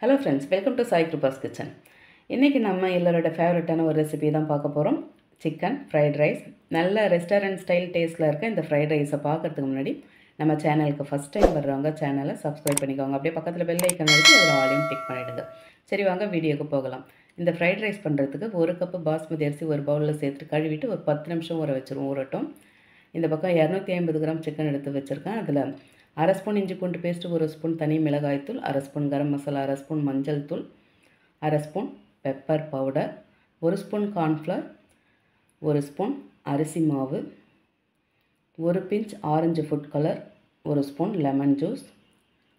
Hello friends, welcome to Sai Kiruba's kitchen. இன்றைக்கி நம்ம எல்லாரோட ஃபேவரட்டான ஒரு ரெசிபி தான் பார்க்க போகிறோம். Chicken fried rice. நல்ல ரெஸ்டாரண்ட் ஸ்டைல் டேஸ்ட்டில் இருக்க இந்த ஃப்ரைட் ரைஸை பார்க்குறதுக்கு முன்னாடி நம்ம சேனலுக்கு ஃபஸ்ட் டைம் வர்றவங்க சேனலை சப்ஸ்கிரைப் பண்ணிக்கோங்க. அப்படியே பக்கத்தில் பெல் ஐக்கன் இருக்குது, அதில் ஆலையும் டிக் பண்ணிவிடுங்க. சரி, வாங்க வீடியோக்கு போகலாம். இந்த ஃப்ரைட் ரைஸ் பண்ணுறதுக்கு 1 கப்பு பாஸ்மதி அரிசி ஒரு பவுலில் சேர்த்து கழுவிட்டு ஒரு 10 நிமிஷம் ஊற வச்சுருவோம். ஊறட்டும். இந்த பக்கம் 250 கிராம் சிக்கன் எடுத்து வச்சுருக்கேன். அதில் அரை ஸ்பூன் இஞ்சி பூண்டு பேஸ்ட்டு, 1 ஸ்பூன் தனி மிளகாய்த்தூள், அரை ஸ்பூன் கரம் மசாலா, அரை ஸ்பூன் மஞ்சள் தூள், அரை spoon pepper powder, 1 spoon cornflour, 1 spoon அரிசி மாவு, 1 pinch orange food colour, 1 spoon lemon juice,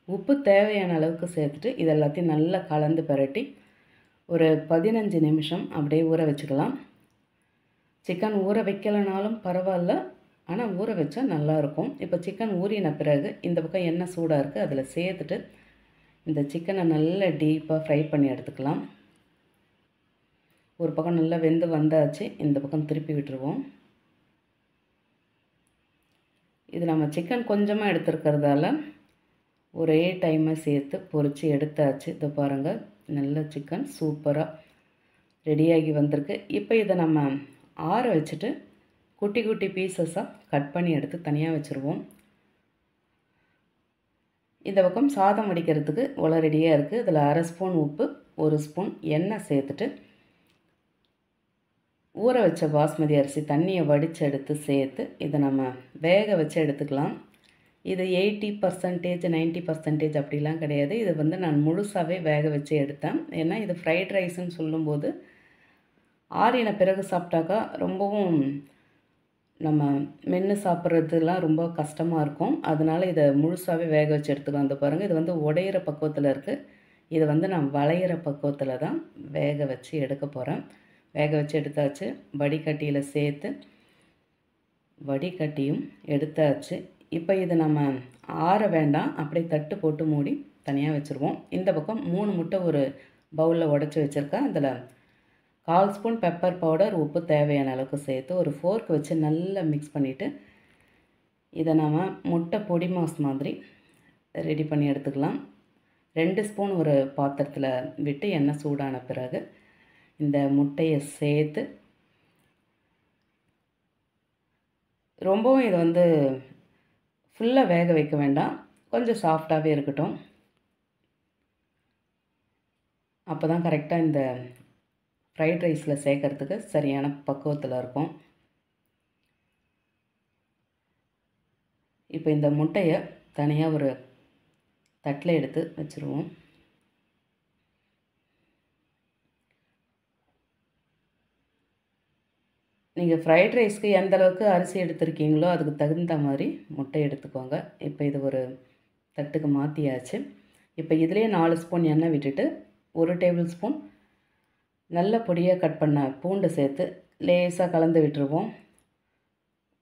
உப்பு தேவையான அளவுக்கு சேர்த்துட்டு இது எல்லாத்தையும் நல்லா கலந்து பரட்டி ஒரு 15 நிமிஷம் அப்படியே ஊற வச்சுக்கலாம். சிக்கன் ஊற வைக்கலைனாலும் பரவாயில்ல, ஆனால் ஊற வச்சா நல்லாயிருக்கும். இப்போ சிக்கன் ஊறின பிறகு இந்த பக்கம் எண்ணெய் சூடாக இருக்குது, அதில் சேர்த்துட்டு இந்த சிக்கனை நல்லா டீப்பாக ஃப்ரை பண்ணி எடுத்துக்கலாம். ஒரு பக்கம் நல்லா வெந்து வந்தாச்சு, இந்த பக்கம் திருப்பி விட்டுருவோம். இது நம்ம சிக்கன் கொஞ்சமாக எடுத்துருக்கிறதால ஒரே டைமாக சேர்த்து பொரித்து எடுத்தாச்சு. இதை பாருங்கள், நல்ல சிக்கன் சூப்பராக ரெடியாகி வந்திருக்கு. இப்போ இதை நம்ம ஆற வச்சுட்டு குட்டி குட்டி பீசஸாக கட் பண்ணி எடுத்து தனியாக வச்சுருவோம். இந்த பக்கம் சாதம் வடிக்கிறதுக்கு உலை ரெடியாக இருக்குது. இதில் அரை ஸ்பூன் உப்பு, 1 ஸ்பூன் எண்ணெய் சேர்த்துட்டு ஊற வச்ச பாஸ்மதி அரிசி தண்ணியை வடித்து எடுத்து சேர்த்து இதை நம்ம வேக வச்சு எடுத்துக்கலாம். இது 80% 90% அப்படிலாம் கிடையாது. இது நான் முழுசாகவே வேக வச்சு எடுத்தேன். ஏன்னா இது ஃப்ரைட் ரைஸ்ன்னு சொல்லும்போது ஆறின பிறகு சாப்பிட்டாக்கா ரொம்பவும் நம்ம மென்று சாப்பிட்றதுலாம் ரொம்ப கஷ்டமாக இருக்கும். அதனால் இதை முழுசாகவே வேக வச்சு எடுத்துக்கலாம். அந்த பாருங்கள், இது உடையிற பக்குவத்தில் இருக்குது. இதை நான் வளையிற பக்குவத்தில் தான் வேக வச்சு எடுக்க போகிறேன். வேக வச்சு எடுத்தாச்சு. வடிகட்டியில் சேர்த்து வடிகட்டியும் எடுத்தாச்சு. இப்போ இது நம்ம ஆற வேண்டாம், அப்படியே தட்டு போட்டு மூடி தனியாக வச்சுருவோம். இந்த பக்கம் 3 முட்டை ஒரு பவுலில் உடச்சி வச்சுருக்கேன். அதில் 1/4 ஸ்பூன் பெப்பர் பவுடர், உப்பு தேவையான அளவுக்கு சேர்த்து ஒரு ஃபோர்க் வச்சு நல்லா மிக்ஸ் பண்ணிவிட்டு இதை நம்ம முட்டை பொடி மாஸ் மாதிரி ரெடி பண்ணி எடுத்துக்கலாம். 2 ஸ்பூன் ஒரு பாத்திரத்தில் விட்டு எண்ணெய் சூடான பிறகு இந்த முட்டையை சேர்த்து ரொம்பவும் இதை ஃபுல்லாக வேக வைக்க வேண்டாம், கொஞ்சம் சாஃப்டாகவே இருக்கட்டும். அப்போ தான் கரெக்டாக இந்த ஃப்ரைட் ரைஸில் சேர்க்கறதுக்கு சரியான பக்குவத்தில் இருக்கும். இப்போ இந்த முட்டையை தனியாக ஒரு தட்டில் எடுத்து வச்சுருவோம். நீங்கள் ஃப்ரைட் ரைஸ்க்கு எந்த அளவுக்கு அரிசி எடுத்துருக்கீங்களோ அதுக்கு தகுந்த மாதிரி முட்டை எடுத்துக்கோங்க. இப்போ இது ஒரு தட்டுக்கு மாற்றியாச்சு. இப்போ இதுலேயே 4 ஸ்பூன் எண்ணெய் விட்டுட்டு 1 டேபிள் ஸ்பூன் நல்ல பொடியாக கட் பண்ண பூண்டு சேர்த்து லேசாக கலந்து விட்டுருவோம்.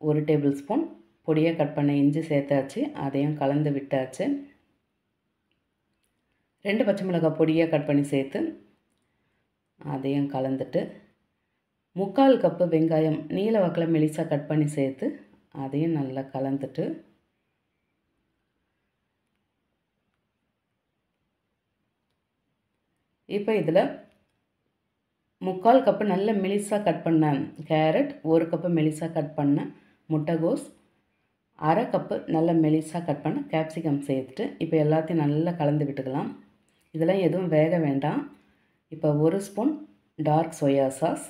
1 டேபிள் ஸ்பூன் பொடியாக கட் பண்ண இஞ்சி சேர்த்தாச்சு, அதையும் கலந்து விட்டாச்சு. 2 பச்சை மிளகாய் பொடியாக கட் பண்ணி சேர்த்து அதையும் கலந்துட்டு 3/4 கப்பு வெங்காயம் நீல வாக்கில் மெலிசாக கட் பண்ணி சேர்த்து அதையும் நல்லா கலந்துட்டு இப்போ இதில் 3/4 கப்பு நல்ல மெலிசாக கட் பண்ண கேரட், 1 கப்பு மெலிசாக கட் பண்ண முட்டைகோஸ், அரை கப்பு நல்ல மெலிசாக கட் பண்ண கேப்சிகம் சேர்த்துட்டு இப்போ எல்லாத்தையும் நல்லா கலந்து விட்டுக்கலாம். இதெல்லாம் எதுவும் வேக வேண்டாம். இப்போ 1 spoon dark soya sauce,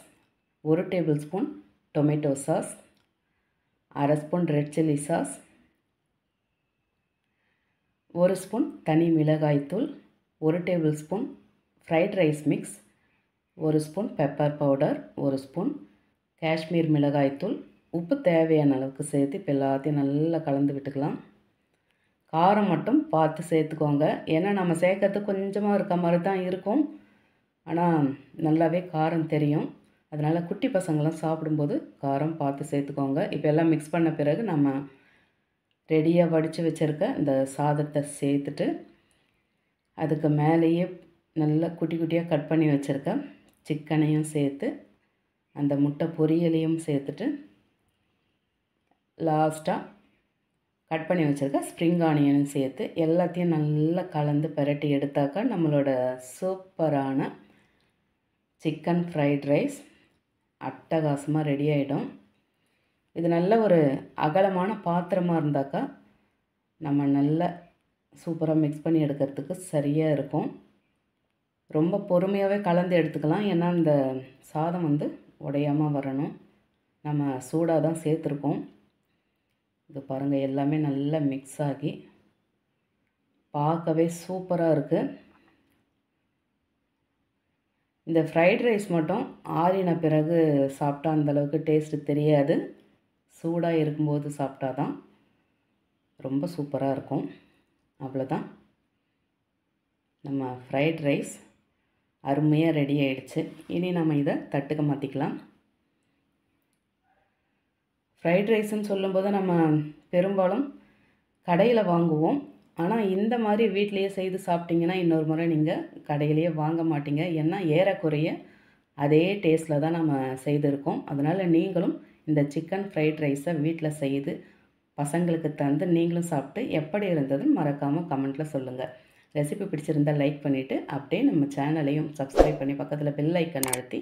1 tablespoon tomato sauce, அரை spoon red chilli sauce, 1 spoon தனி மிளகாய்த்தூள், 1 tablespoon fried rice mix, 1 spoon pepper powder, 1 spoon Kashmir மிளகாய்த்தூள், உப்பு தேவையான அளவுக்கு சேர்த்து இப்போ எல்லாத்தையும் நல்லா கலந்து விட்டுக்கலாம். காரம் மட்டும் பார்த்து சேர்த்துக்கோங்க, ஏன்னா நம்ம சேர்க்கறது கொஞ்சமாக இருக்க மாதிரி தான் இருக்கும், ஆனால் நல்லாவே காரம் தெரியும். அதனால் குட்டி பசங்களாம் சாப்பிடும்போது காரம் பார்த்து சேர்த்துக்கோங்க. இப்போ எல்லாம் மிக்ஸ் பண்ண பிறகு நம்ம ரெடியாக வடித்து வச்சுருக்க இந்த சாதத்தை சேர்த்துட்டு அதுக்கு மேலேயே நல்லா குட்டி குட்டியாக கட் பண்ணி வச்சுருக்க சிக்கனையும் சேர்த்து அந்த முட்டை பொரியலையும் சேர்த்துட்டு லாஸ்ட்டாக கட் பண்ணி வச்சுருக்க ஸ்ப்ரிங் ஆனியனும் சேர்த்து எல்லாத்தையும் நல்லா கலந்து பிரட்டி எடுத்தாக்கா நம்மளோட சூப்பரான சிக்கன் ஃப்ரைட் ரைஸ் அட்டகாசமாக ரெடி ஆகிடும். இது நல்ல ஒரு அகலமான பாத்திரமாக இருந்தாக்கா நம்ம நல்லா சூப்பராக மிக்ஸ் பண்ணி எடுக்கிறதுக்கு சரியாக இருக்கும். ரொம்ப பொறுமையாகவே கலந்து எடுத்துக்கலாம். ஏன்னா இந்த சாதம் உடையாமல் வரணும். நம்ம சூடாக தான் சேர்த்துருக்கோம். இது பாருங்கள், எல்லாமே நல்லா மிக்ஸ் ஆகி பார்க்கவே சூப்பராக இருக்குது. இந்த ஃப்ரைட் ரைஸ் மட்டும் ஆறின பிறகு சாப்பிட்டா அந்தளவுக்கு டேஸ்ட்டு தெரியாது. சூடாக இருக்கும்போது சாப்பிட்டா தான் ரொம்ப சூப்பராக இருக்கும். அவ்வளோதான், நம்ம ஃப்ரைட் ரைஸ் அருமையாக ரெடி ஆகிடுச்சு. இனி நம்ம இதை தட்டுக்க மாற்றிக்கலாம். ஃப்ரைட் ரைஸ்ன்னு சொல்லும்போது நம்ம பெரும்பாலும் கடையில் வாங்குவோம். ஆனால் இந்த மாதிரி வீட்டிலையே செய்து சாப்பிட்டிங்கன்னா இன்னொரு முறை நீங்கள் கடையிலேயே வாங்க மாட்டீங்க. ஏன்னா ஏறக்குறைய அதே டேஸ்ட்டில் தான் நம்ம செய்திருக்கோம். அதனால் நீங்களும் இந்த சிக்கன் ஃப்ரைட் ரைஸை வீட்டில் செய்து பசங்களுக்கு தந்து நீங்களும் சாப்பிட்டு எப்படி இருந்ததுன்னு மறக்காமல் கமெண்ட்டில் சொல்லுங்கள். ரெசிபி பிடிச்சிருந்தால் லைக் பண்ணிவிட்டு அப்படியே நம்ம சேனலையும் சப்ஸ்கிரைப் பண்ணி பக்கத்தில் பெல் ஐக்கன் அழுத்தி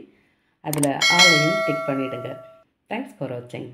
அதில் ஆளையும் டிக் பண்ணிவிடுங்க. தேங்க்ஸ் ஃபார் வாட்சிங்.